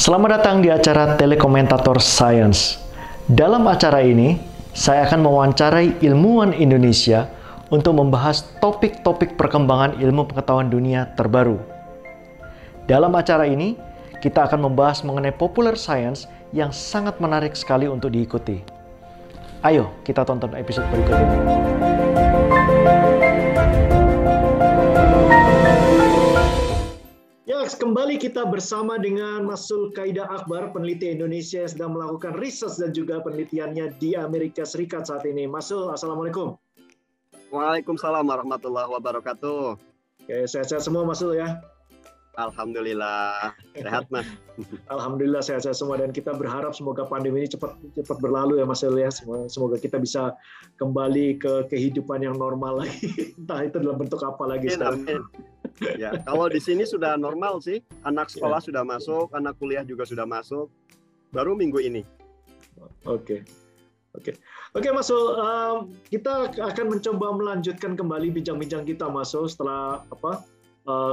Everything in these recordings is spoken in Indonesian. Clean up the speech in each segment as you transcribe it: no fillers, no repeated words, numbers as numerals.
Selamat datang di acara Telekomentator Science. Dalam acara ini, saya akan mewawancarai ilmuwan Indonesia untuk membahas topik-topik perkembangan ilmu pengetahuan dunia terbaru. Dalam acara ini, kita akan membahas mengenai popular science yang sangat menarik sekali untuk diikuti. Ayo, kita tonton episode berikut ini. Kembali kita bersama dengan Mas Zulkaida Akbar, peneliti Indonesia yang sedang melakukan riset dan juga penelitiannya di Amerika Serikat saat ini. Mas Zul, Assalamualaikum. Waalaikumsalam warahmatullahi wabarakatuh. Oke, sehat-sehat semua Mas Zul ya? Alhamdulillah, sehat Mas. Alhamdulillah sehat-sehat semua, dan kita berharap semoga pandemi ini cepat berlalu ya Mas Zul ya. Semoga kita bisa kembali ke kehidupan yang normal lagi. Entah itu dalam bentuk apa lagi sekarang. Ya, kalau di sini sudah normal sih. Anak sekolah sudah masuk, anak kuliah juga sudah masuk. Baru minggu ini. Oke, Mas Zul, kita akan mencoba melanjutkan kembali bincang-bincang kita, Mas Zul, setelah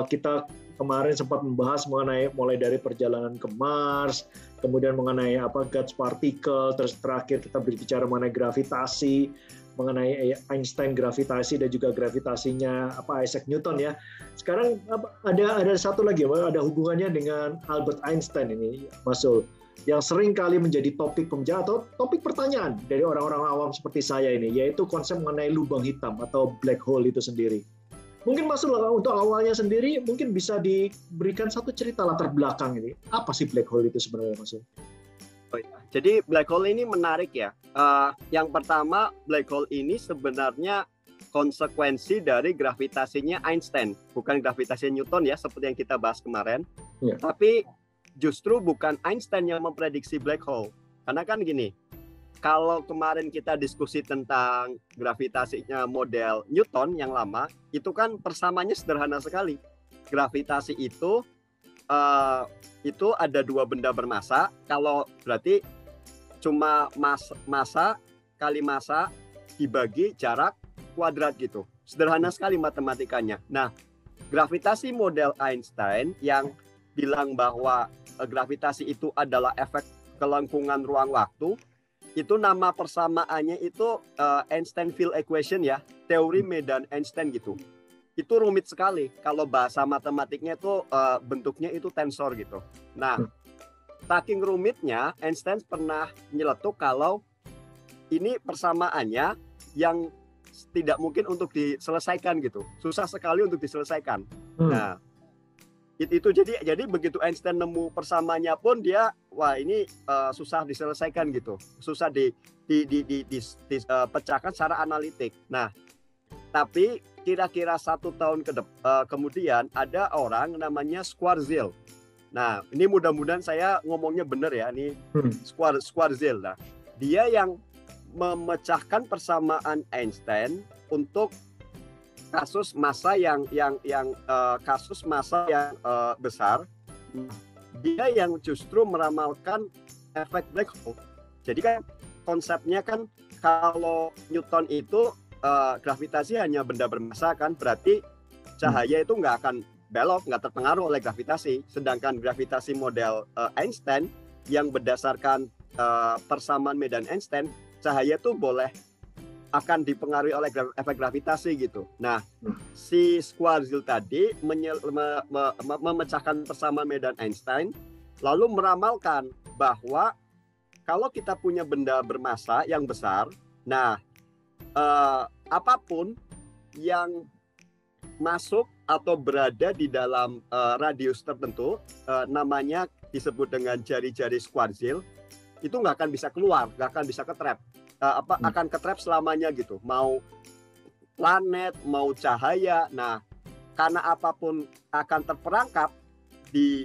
kita kemarin sempat membahas mengenai mulai dari perjalanan ke Mars, kemudian mengenai Guts particle, terus terakhir kita berbicara mengenai gravitasi, mengenai Einstein gravitasi dan juga gravitasinya Isaac Newton ya. Sekarang ada satu lagi, ada hubungannya dengan Albert Einstein ini, Mas Zul, yang sering kali menjadi topik pembicaraan atau topik pertanyaan dari orang-orang awam seperti saya ini, yaitu konsep mengenai lubang hitam atau black hole itu sendiri. Mungkin Mas Zul, untuk awalnya sendiri mungkin bisa diberikan satu cerita latar belakang ini. Apa sih black hole itu sebenarnya, Mas Zul? Jadi black hole ini menarik ya. Yang pertama, black hole ini sebenarnya konsekuensi dari gravitasinya Einstein, bukan gravitasi Newton ya, seperti yang kita bahas kemarin. Ya. Tapi justru bukan Einstein yang memprediksi black hole. Karena kan gini, kalau kemarin kita diskusi tentang gravitasinya model Newton yang lama, itu kan persamanya sederhana sekali. Gravitasi itu ada dua benda bermasa. Kalau berarti cuma massa kali massa dibagi jarak kuadrat gitu. Sederhana sekali matematikanya. Nah, gravitasi model Einstein yang bilang bahwa gravitasi itu adalah efek kelengkungan ruang waktu, itu nama persamaannya itu Einstein field equation ya, teori medan Einstein gitu. Itu rumit sekali. Kalau bahasa matematiknya itu bentuknya itu tensor gitu. Nah, saking rumitnya, Einstein pernah nyeletuk kalau ini persamaannya yang tidak mungkin untuk diselesaikan gitu. Susah sekali untuk diselesaikan. Nah, itu jadi begitu Einstein nemu persamaannya pun dia ini susah diselesaikan gitu. Susah dipecahkan secara analitik. Nah, tapi kira-kira 1 tahun kemudian ada orang namanya Schwarzschild. Nah, ini mudah-mudahan saya ngomongnya benar ya, ini Schwarzschild. Nah, dia yang memecahkan persamaan Einstein untuk kasus massa yang besar. Dia yang justru meramalkan efek black hole. Jadi kan konsepnya kan kalau Newton itu gravitasi hanya benda bermassa kan, berarti cahaya itu nggak akan belok, nggak terpengaruh oleh gravitasi. Sedangkan gravitasi model Einstein yang berdasarkan persamaan medan Einstein, cahaya itu akan dipengaruhi oleh efek gravitasi gitu. Nah, si Schwarzschild tadi memecahkan persamaan medan Einstein, lalu meramalkan bahwa kalau kita punya benda bermassa yang besar, nah apapun yang masuk atau berada di dalam radius tertentu, namanya disebut dengan jari-jari Schwarzschild, itu nggak akan bisa keluar, nggak akan bisa ketrap, akan ketrap selamanya gitu. Mau planet, mau cahaya. Nah, karena apapun akan terperangkap di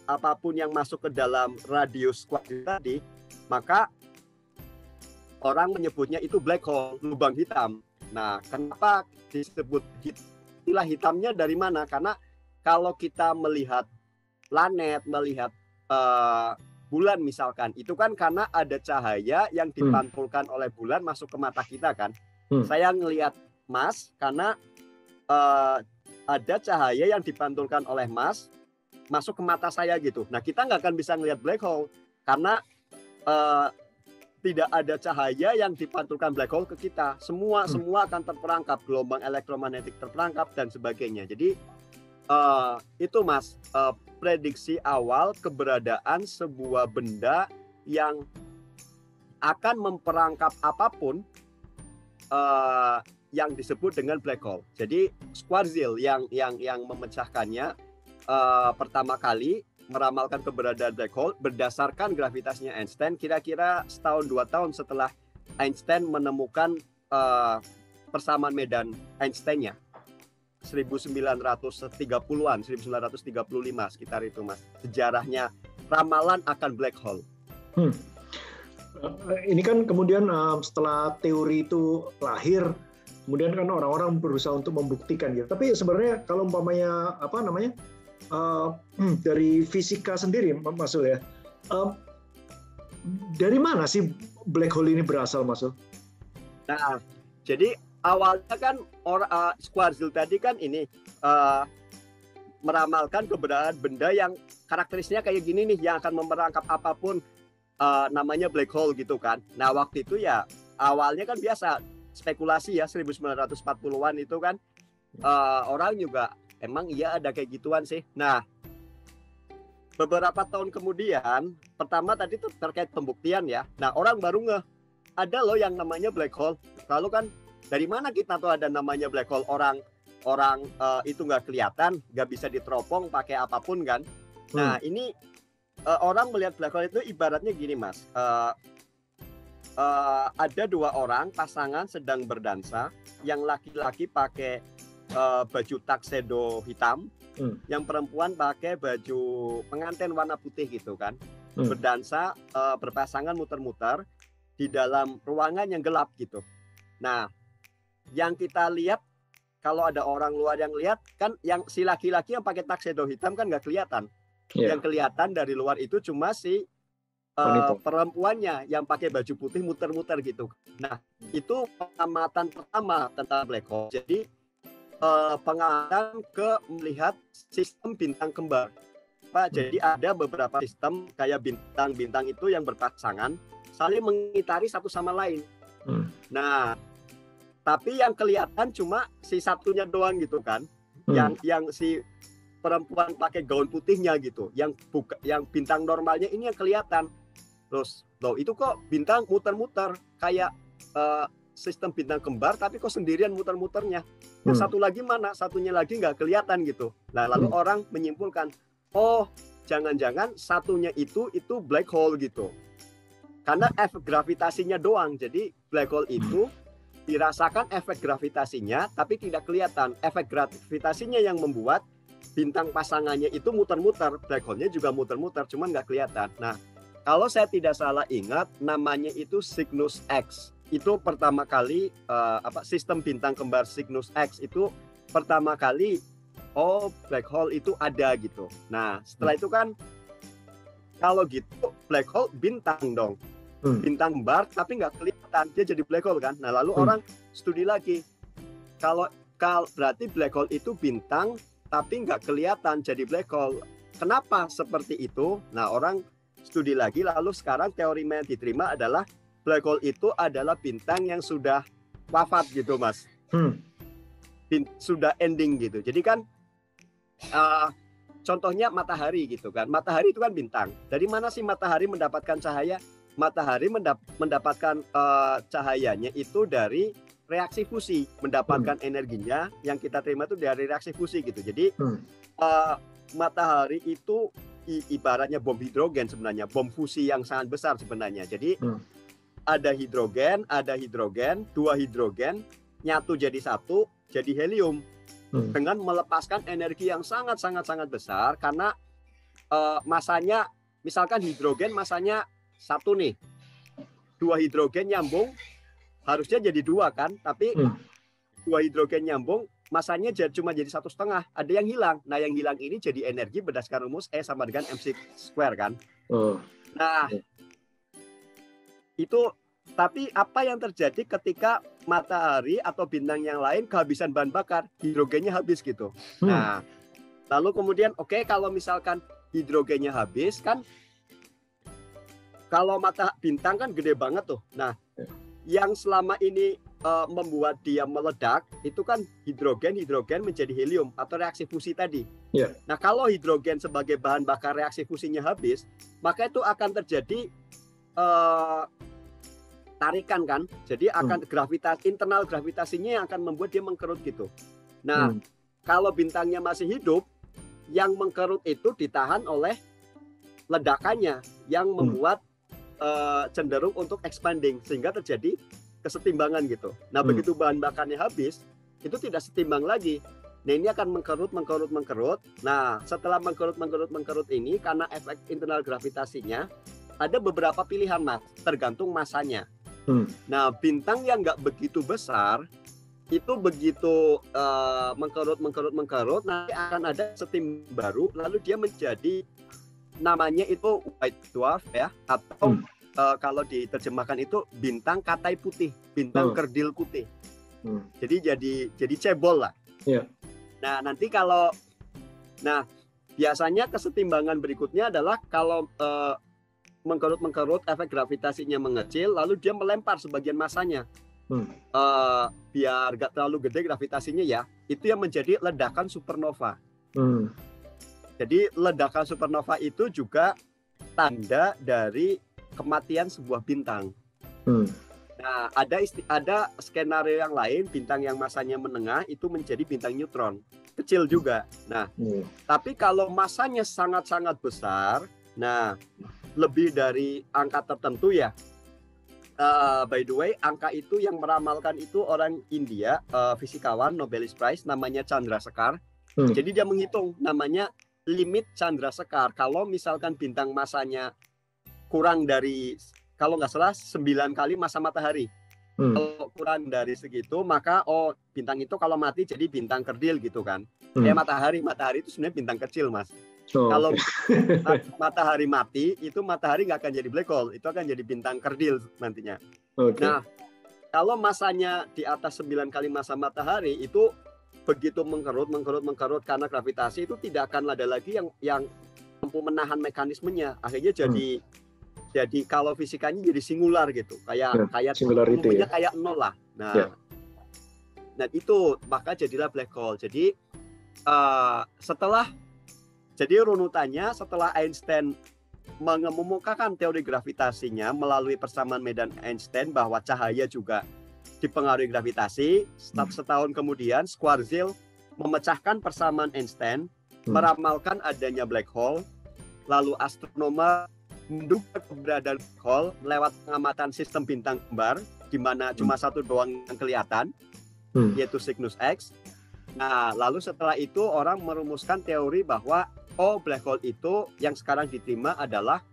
apapun yang masuk ke dalam radius Schwarzschild tadi, maka orang menyebutnya itu black hole, lubang hitam. Nah, kenapa disebut istilah hitamnya dari mana? Karena kalau kita melihat planet, melihat bulan misalkan, itu kan karena ada cahaya yang dipantulkan oleh bulan masuk ke mata kita kan. Saya ngelihat Mars karena ada cahaya yang dipantulkan oleh Mars masuk ke mata saya gitu. Nah, kita nggak akan bisa ngelihat black hole karena tidak ada cahaya yang dipantulkan black hole ke kita. Semua akan terperangkap, gelombang elektromagnetik terperangkap dan sebagainya. Jadi itu Mas, prediksi awal keberadaan sebuah benda yang akan memperangkap apapun yang disebut dengan black hole. Jadi Schwarzschild yang memecahkannya pertama kali meramalkan keberadaan black hole berdasarkan gravitasinya Einstein kira-kira setahun 2 tahun setelah Einstein menemukan persamaan medan Einstein-nya 1930-an, 1935 sekitar itu Mas. Sejarahnya ramalan akan black hole. Ini kan kemudian setelah teori itu lahir, kemudian kan orang-orang berusaha untuk membuktikan gitu. Tapi sebenarnya kalau umpamanya dari fisika sendiri, Mas Ul ya, dari mana sih black hole ini berasal, Mas Ul? Nah, jadi awalnya kan Schwarzschild tadi kan ini meramalkan keberadaan benda yang karakteristiknya kayak gini nih, yang akan memerangkap apapun, namanya black hole gitu kan. Nah, waktu itu ya awalnya kan biasa spekulasi ya, 1940-an itu kan orang juga emang iya ada kayak gituan sih. Nah, beberapa tahun kemudian, pertama tadi tuh terkait pembuktian ya. Nah, orang baru ada loh yang namanya black hole. Lalu kan dari mana kita tuh ada namanya black hole? Orang itu nggak kelihatan, nggak bisa diteropong pakai apapun kan. Nah, ini orang melihat black hole itu ibaratnya gini Mas. Ada 2 orang pasangan sedang berdansa, yang laki-laki pakai baju tuxedo hitam, yang perempuan pakai baju pengantin warna putih gitu kan, berdansa berpasangan muter-muter di dalam ruangan yang gelap gitu. Nah, yang kita lihat kalau ada orang luar yang lihat kan, yang si laki-laki yang pakai tuxedo hitam kan nggak kelihatan. Yang kelihatan dari luar itu cuma si perempuannya yang pakai baju putih muter-muter gitu. Nah, itu pengamatan pertama tentang black hole. Jadi pengamatan ke melihat sistem bintang kembar. Jadi ada beberapa sistem kayak bintang-bintang itu yang berpasangan saling mengitari satu sama lain. Nah, tapi yang kelihatan cuma si satunya doang gitu kan. Yang si perempuan pakai gaun putihnya gitu. Yang bintang normalnya ini yang kelihatan. Terus, loh itu kok bintang muter-muter kayak sistem bintang kembar, tapi kok sendirian muter-muternya. Yang satu lagi mana? Satunya lagi nggak kelihatan gitu. Nah, lalu orang menyimpulkan, oh jangan-jangan satunya itu black hole gitu. Karena efek gravitasinya doang. Jadi black hole itu dirasakan efek gravitasinya, tapi tidak kelihatan. Efek gravitasinya yang membuat bintang pasangannya itu muter-muter. Black hole-nya juga muter-muter, cuman nggak kelihatan. Nah, kalau saya tidak salah ingat, namanya itu Cygnus X. Itu pertama kali sistem bintang kembar Cygnus X itu pertama kali black hole itu ada gitu. Nah, setelah itu kan kalau gitu black hole bintang dong. Bintang kembar tapi nggak kelihatan, dia jadi black hole kan. Nah, lalu orang studi lagi. Kalau berarti black hole itu bintang tapi nggak kelihatan jadi black hole. Kenapa seperti itu? Nah, orang studi lagi, lalu sekarang teori yang diterima adalah black hole itu adalah bintang yang sudah wafat gitu Mas. Sudah ending gitu. Jadi kan contohnya matahari gitu kan. Matahari itu kan bintang. Dari mana sih matahari mendapatkan cahaya? Matahari mendapatkan cahayanya itu dari reaksi fusi. Mendapatkan energinya yang kita terima itu dari reaksi fusi gitu. Jadi matahari itu ibaratnya bom hidrogen sebenarnya. Bom fusi yang sangat besar sebenarnya. Jadi ada hidrogen, 2 hidrogen nyatu jadi 1, jadi helium dengan melepaskan energi yang sangat besar karena masanya, misalkan hidrogen masanya 1 nih, 2 hidrogen nyambung harusnya jadi 2 kan, tapi 2 hidrogen nyambung masanya cuma jadi 1,5, ada yang hilang. Nah, yang hilang ini jadi energi berdasarkan rumus E sama dengan mc² kan. Nah, itu, tapi apa yang terjadi ketika matahari atau bintang yang lain kehabisan bahan bakar, hidrogennya habis gitu. Nah, Lalu kemudian kalau misalkan hidrogennya habis kan, kalau mata bintang kan gede banget tuh. Nah, yang selama ini membuat dia meledak itu kan hidrogen menjadi helium atau reaksi fusi tadi. Yeah. Nah, kalau hidrogen sebagai bahan bakar reaksi fusinya habis, maka itu akan terjadi tarikan kan. Jadi akan internal gravitasinya yang akan membuat dia mengkerut gitu. Nah, kalau bintangnya masih hidup, yang mengkerut itu ditahan oleh ledakannya yang membuat cenderung untuk expanding sehingga terjadi kesetimbangan gitu. Nah, begitu bahan bakarnya habis, itu tidak setimbang lagi. Nah, ini akan mengkerut. Nah, setelah mengkerut ini karena efek internal gravitasinya ada beberapa pilihan, Mas, tergantung masanya. Nah, bintang yang nggak begitu besar itu begitu mengkerut, nanti akan ada setimbang baru, lalu dia menjadi namanya itu white dwarf ya, atau kalau diterjemahkan itu bintang katai putih, bintang kerdil putih. Jadi cebol lah. Yeah. Nah, nanti biasanya kesetimbangan berikutnya adalah kalau mengkerut, efek gravitasinya mengecil, lalu dia melempar sebagian masanya. Biar gak terlalu gede gravitasinya ya, itu yang menjadi ledakan supernova. Jadi ledakan supernova itu juga tanda dari kematian sebuah bintang. Nah, ada skenario yang lain, bintang yang masanya menengah itu menjadi bintang neutron, kecil juga. Nah, tapi kalau masanya sangat-sangat besar, nah lebih dari angka tertentu ya. By the way, angka itu yang meramalkan itu orang India, fisikawan Nobelist Prize namanya Chandrasekhar. Jadi dia menghitung namanya limit Chandrasekhar. Kalau misalkan bintang masanya kurang dari, kalau nggak salah 9 kali masa matahari. Kalau kurang dari segitu, maka bintang itu kalau mati jadi bintang kerdil gitu kan. Matahari itu sebenarnya bintang kecil, Mas. Kalau matahari mati, itu matahari nggak akan jadi black hole, itu akan jadi bintang kerdil nantinya. Nah, kalau masanya di atas 9 kali masa matahari, itu begitu mengkerut karena gravitasi itu tidak akan ada lagi yang mampu menahan mekanismenya. Akhirnya jadi kalau fisikanya jadi singular gitu, kayak umumnya kayak nol lah. Nah, itu maka jadilah black hole. Jadi Jadi runutannya setelah Einstein mengemukakan teori gravitasinya melalui persamaan medan Einstein bahwa cahaya juga dipengaruhi gravitasi, setahun kemudian Schwarzschild memecahkan persamaan Einstein, meramalkan adanya black hole, lalu astronomer menduga keberadaan black hole lewat pengamatan sistem bintang kembar, di mana cuma satu doang yang kelihatan, yaitu Cygnus X. Nah, lalu setelah itu orang merumuskan teori bahwa black hole itu yang sekarang diterima adalah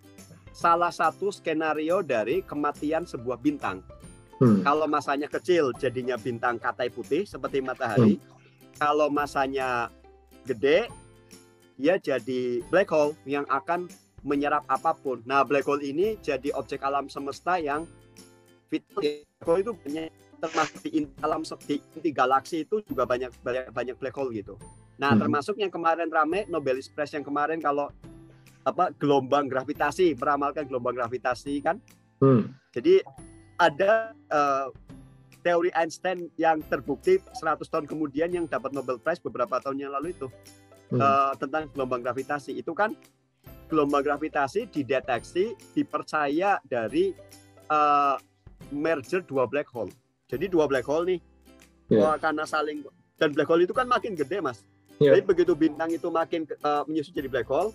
salah satu skenario dari kematian sebuah bintang. Kalau masanya kecil jadinya bintang katai putih seperti matahari. Kalau masanya gede dia jadi black hole yang akan menyerap apapun. Nah, black hole ini jadi objek alam semesta yang vital. Black hole itu banyak, termasuk di inti galaksi itu juga banyak black hole gitu. Nah, termasuk yang kemarin rame Nobelist Prize yang kemarin, kalau gelombang gravitasi, meramalkan gelombang gravitasi kan. Jadi ada teori Einstein yang terbukti 100 tahun kemudian yang dapat Nobel Prize beberapa tahun yang lalu itu tentang gelombang gravitasi. Itu kan gelombang gravitasi dideteksi, dipercaya dari merger dua black hole. Jadi dua black hole nih, karena saling, dan black hole itu kan makin gede, Mas. Jadi begitu bintang itu makin menyusut jadi black hole,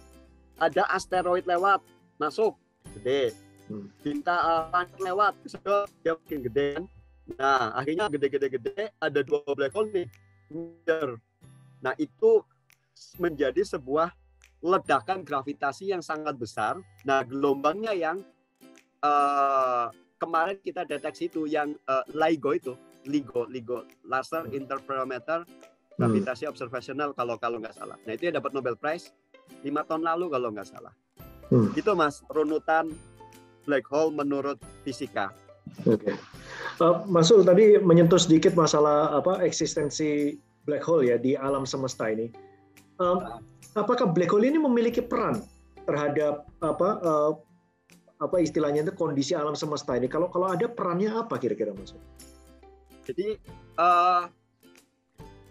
ada asteroid lewat, masuk, gede. Bintang planet lewat, dia makin gede kan. Nah, akhirnya gede, ada dua black hole nih. Nah, itu menjadi sebuah ledakan gravitasi yang sangat besar. Nah, gelombangnya yang kemarin kita deteksi itu, yang LIGO itu, LIGO, Laser Interferometer Gravitasi Observational kalau nggak salah. Nah, itu ya dapat Nobel Prize 5 tahun lalu kalau nggak salah. Gitu, Mas, runutan black hole menurut fisika. Oke. Mas Ul tadi menyentuh sedikit masalah eksistensi black hole ya di alam semesta ini. apakah black hole ini memiliki peran terhadap apa istilahnya itu kondisi alam semesta ini? Kalau ada perannya apa kira-kira Mas? Jadi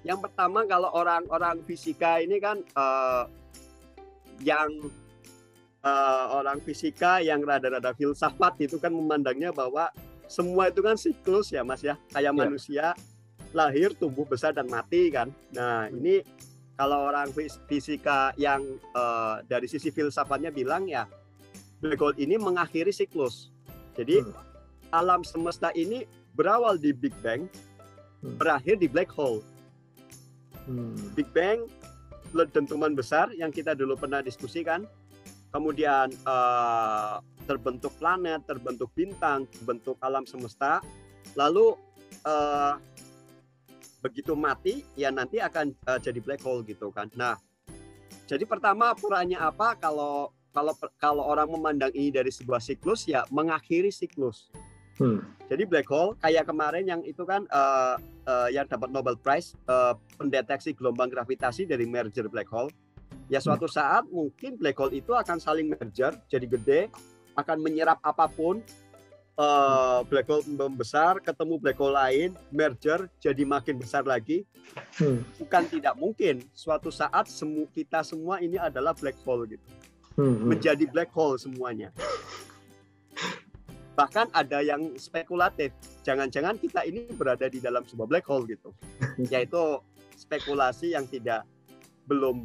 yang pertama kalau orang-orang fisika ini kan orang fisika yang rada-rada filsafat itu kan memandangnya bahwa semua itu kan siklus ya Mas ya, kayak manusia lahir, tumbuh, besar dan mati kan. Nah ini kalau orang fisika yang dari sisi filsafatnya bilang ya black hole ini mengakhiri siklus. Jadi alam semesta ini berawal di Big Bang, berakhir di black hole. Big Bang dentuman besar yang kita dulu pernah diskusikan, kemudian terbentuk planet, terbentuk bintang, terbentuk alam semesta, lalu begitu mati ya nanti akan jadi black hole gitu kan. Nah, jadi pertama perannya apa kalau orang memandang ini dari sebuah siklus ya mengakhiri siklus. Jadi black hole kayak kemarin yang itu kan yang dapat Nobel Prize pendeteksi gelombang gravitasi dari merger black hole. Ya suatu saat mungkin black hole itu akan saling merger jadi gede, akan menyerap apapun. Black hole membesar, ketemu black hole lain, merger, jadi makin besar lagi. Bukan tidak mungkin, suatu saat kita semua ini adalah black hole gitu. Menjadi black hole semuanya. Bahkan ada yang spekulatif, jangan-jangan kita ini berada di dalam sebuah black hole gitu. Yaitu spekulasi yang belum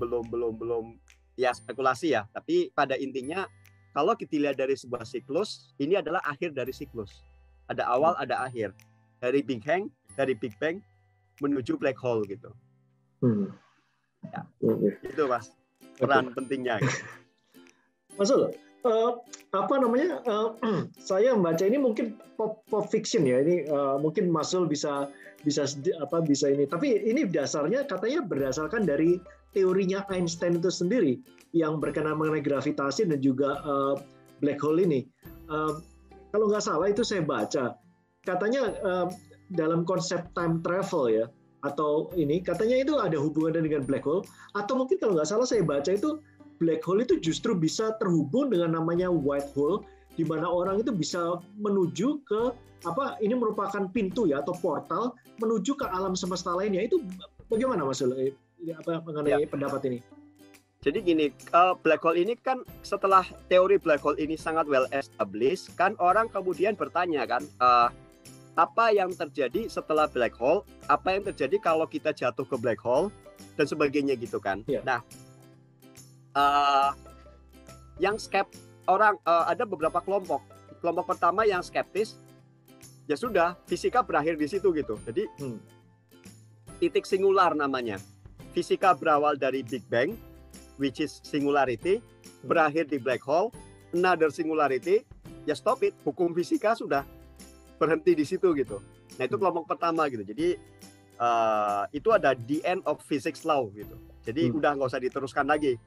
ya spekulasi ya, tapi pada intinya kalau kita lihat dari sebuah siklus, ini adalah akhir dari siklus. Ada awal, ada akhir. Dari Big Bang menuju black hole gitu. Ya, itu Mas, peran pentingnya. Gitu. Mas Ul, saya membaca ini mungkin pop fiction ya. Ini mungkin Mas Ul bisa ini. Tapi ini dasarnya katanya berdasarkan dari teorinya Einstein itu sendiri yang berkenaan mengenai gravitasi dan juga black hole ini. Kalau nggak salah itu saya baca, katanya dalam konsep time travel ya, atau ini katanya itu ada hubungannya dengan black hole, atau mungkin kalau nggak salah saya baca itu black hole itu justru bisa terhubung dengan namanya white hole, di mana orang itu bisa menuju ke ini merupakan pintu ya atau portal menuju ke alam semesta lainnya. Itu bagaimana Mas Ul mengenai pendapat ini? Jadi gini, black hole ini kan setelah teori black hole ini sangat well established, kan orang kemudian bertanya kan, apa yang terjadi setelah black hole, apa yang terjadi kalau kita jatuh ke black hole, dan sebagainya gitu kan. Nah, yang ada beberapa kelompok. Kelompok pertama yang skeptis, ya sudah, fisika berakhir di situ gitu. Jadi, titik singular namanya. Fisika berawal dari Big Bang, which is singularity, berakhir di black hole, another singularity, ya stop it, hukum fisika sudah berhenti di situ gitu. Nah itu kelompok pertama gitu. Jadi itu ada the end of physics law gitu. Jadi udah nggak usah diteruskan lagi.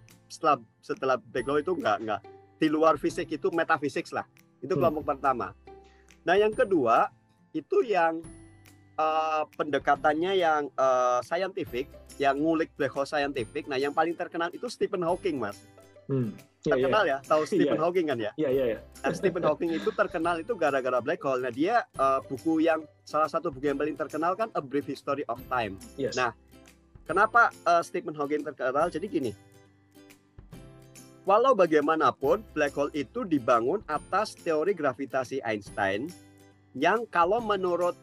Setelah black hole itu nggak di luar fisik, itu metafisik lah. Itu kelompok pertama. Nah yang kedua itu yang pendekatannya yang scientific, yang ngulik black hole scientific. Nah, yang paling terkenal itu Stephen Hawking, Mas. Terkenal ya, tahu Stephen Hawking kan ya? Iya. Nah, Stephen Hawking itu terkenal itu gara-gara black hole. Nah, dia salah satu buku yang paling terkenal kan A Brief History of Time. Yes. Nah, kenapa Stephen Hawking terkenal? Jadi gini, walau bagaimanapun black hole itu dibangun atas teori gravitasi Einstein, yang kalau menurut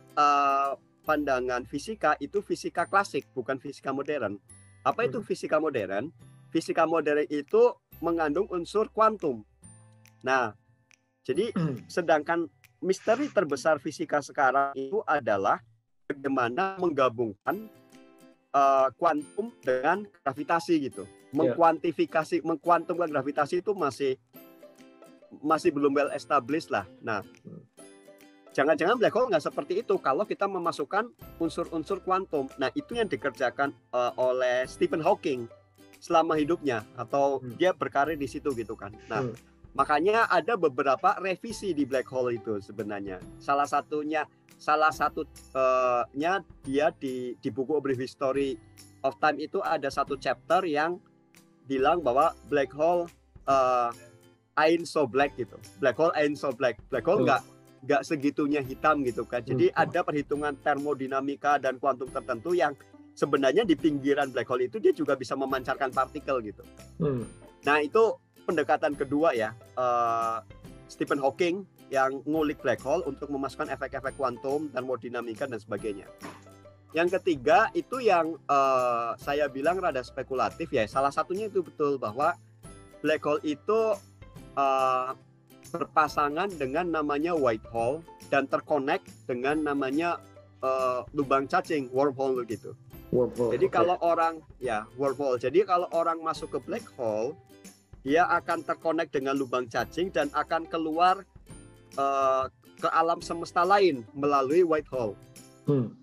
pandangan fisika itu fisika klasik, bukan fisika modern. Apa itu fisika modern? Fisika modern itu mengandung unsur kuantum. Nah, jadi sedangkan misteri terbesar fisika sekarang itu adalah bagaimana menggabungkan kuantum dengan gravitasi gitu. Mengkuantumkan gravitasi itu masih belum well established lah. Nah, jangan-jangan black hole nggak seperti itu kalau kita memasukkan unsur-unsur kuantum. Nah, itu yang dikerjakan oleh Stephen Hawking selama hidupnya, atau dia berkarir di situ gitu kan. Nah, makanya ada beberapa revisi di black hole itu sebenarnya. Salah satunya dia di buku A Brief History of Time itu ada satu chapter yang bilang bahwa black hole ain't so black gitu. Black hole ain't so black. Black hole nggak segitunya hitam gitu kan. Jadi ada perhitungan termodinamika dan kuantum tertentu yang sebenarnya di pinggiran black hole itu dia juga bisa memancarkan partikel gitu. Nah itu pendekatan kedua ya, Stephen Hawking yang ngulik black hole untuk memasukkan efek-efek kuantum, termodinamika dan sebagainya. Yang ketiga itu yang saya bilang rada spekulatif ya. Salah satunya itu betul bahwa black hole itu berpasangan dengan namanya white hole dan terkonek dengan namanya lubang cacing, wormhole gitu. Jadi kalau orang wormhole. Jadi kalau orang masuk ke black hole, dia akan terkonek dengan lubang cacing dan akan keluar ke alam semesta lain melalui white hole.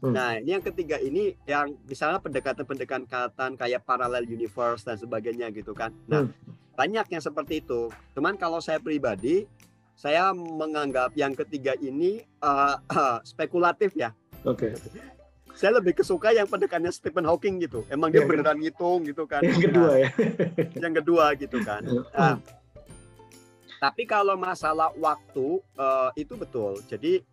Nah, ini yang ketiga ini yang misalnya pendekatan-pendekatan kayak parallel universe dan sebagainya gitu kan. Nah, banyak yang seperti itu. Cuman kalau saya pribadi, saya menganggap yang ketiga ini spekulatif ya. Saya lebih kesuka yang pendekatannya Stephen Hawking gitu. Emang dia beneran ngitung gitu kan. Yang kedua ya. Yang kedua gitu kan. Nah, tapi kalau masalah waktu itu betul. Jadi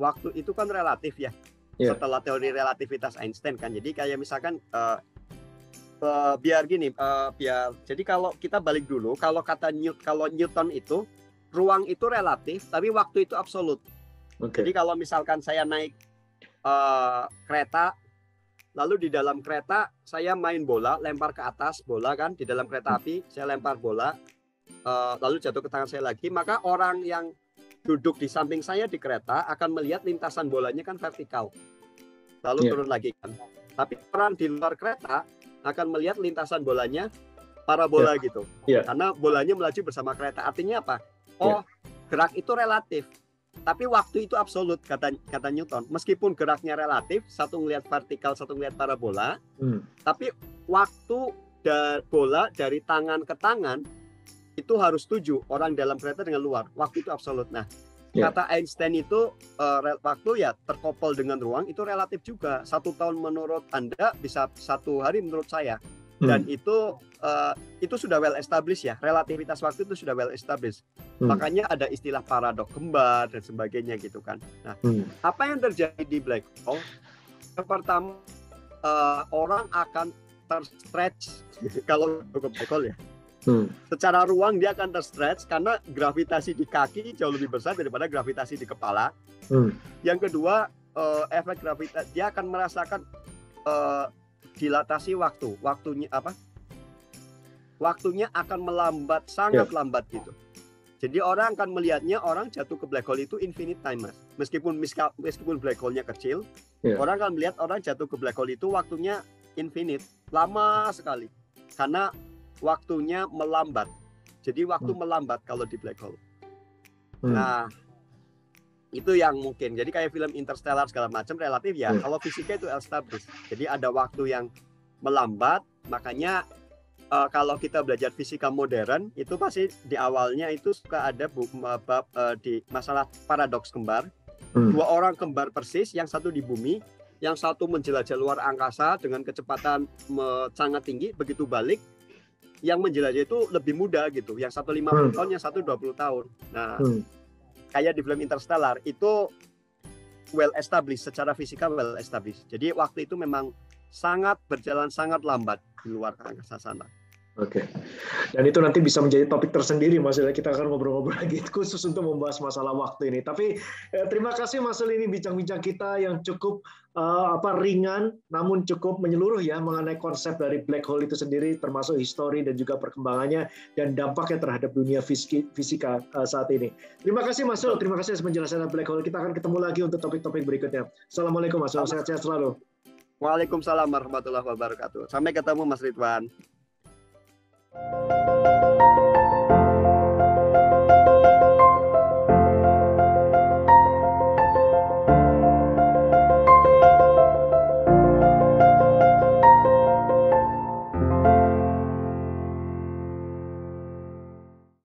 waktu itu kan relatif ya. Setelah teori relativitas Einstein kan. Jadi kayak misalkan biar gini, jadi kalau kita balik dulu, kalau Newton itu ruang itu relatif, tapi waktu itu absolut. Jadi kalau misalkan saya naik kereta, lalu di dalam kereta saya main bola, lempar ke atas bola kan, di dalam kereta api saya lempar bola, lalu jatuh ke tangan saya lagi, maka orang yang duduk di samping saya di kereta akan melihat lintasan bolanya kan vertikal, lalu turun lagi kan. Tapi orang di luar kereta akan melihat lintasan bolanya parabola gitu, karena bolanya melaju bersama kereta. Artinya apa? Gerak itu relatif. Tapi waktu itu absolut, kata Newton. Meskipun geraknya relatif, satu ngelihat vertikal, satu ngelihat parabola, tapi waktu bola dari tangan ke tangan itu harus 7 orang dalam kereta dengan luar. Waktu itu absolut. Nah, kata Einstein itu waktu ya terkoppel dengan ruang itu relatif juga. 1 tahun menurut Anda bisa 1 hari menurut saya. Dan itu sudah well established ya, relativitas waktu itu sudah well established. Makanya ada istilah paradoks kembar dan sebagainya gitu kan. Nah, apa yang terjadi di black hole? Yang pertama, orang akan terstretch kalau ke black hole ya. Secara ruang dia akan terstretch karena gravitasi di kaki jauh lebih besar daripada gravitasi di kepala. Yang kedua, efek gravitasi dia akan merasakan dilatasi waktunya akan melambat, sangat lambat gitu. Jadi orang akan melihatnya orang jatuh ke black hole itu infinite time, Mas. Meskipun black hole-nya kecil, orang akan melihat orang jatuh ke black hole itu waktunya infinite, lama sekali. Karena waktunya melambat. Jadi waktu melambat kalau di black hole. Nah, itu yang mungkin. Jadi kayak film Interstellar segala macam relatif ya. Kalau fisika itu established. Jadi ada waktu yang melambat. Makanya kalau kita belajar fisika modern itu pasti di awalnya itu suka ada bab di masalah paradoks kembar. 2 orang kembar persis, yang satu di bumi, yang satu menjelajah luar angkasa dengan kecepatan sangat tinggi. Begitu balik, yang menjelajah itu lebih muda gitu. Yang satu 50 tahun, yang satu 20 tahun. Nah, kayak di film Interstellar itu well established, secara fisika well established. Jadi waktu itu memang berjalan sangat lambat di luar angkasa sana. Dan itu nanti bisa menjadi topik tersendiri, Mas. Kita akan ngobrol-ngobrol lagi khusus untuk membahas masalah waktu ini. Tapi terima kasih, Mas. Ini bincang-bincang kita yang cukup ringan, namun cukup menyeluruh ya mengenai konsep dari black hole itu sendiri, termasuk histori dan juga perkembangannya dan dampaknya terhadap dunia fisika saat ini. Terima kasih, Mas. Terima kasih atas penjelasan black hole. Kita akan ketemu lagi untuk topik-topik berikutnya. Assalamualaikum, Mas. Sehat-sehat selalu. Waalaikumsalam warahmatullahi wabarakatuh. Sampai ketemu, Mas Ridwan.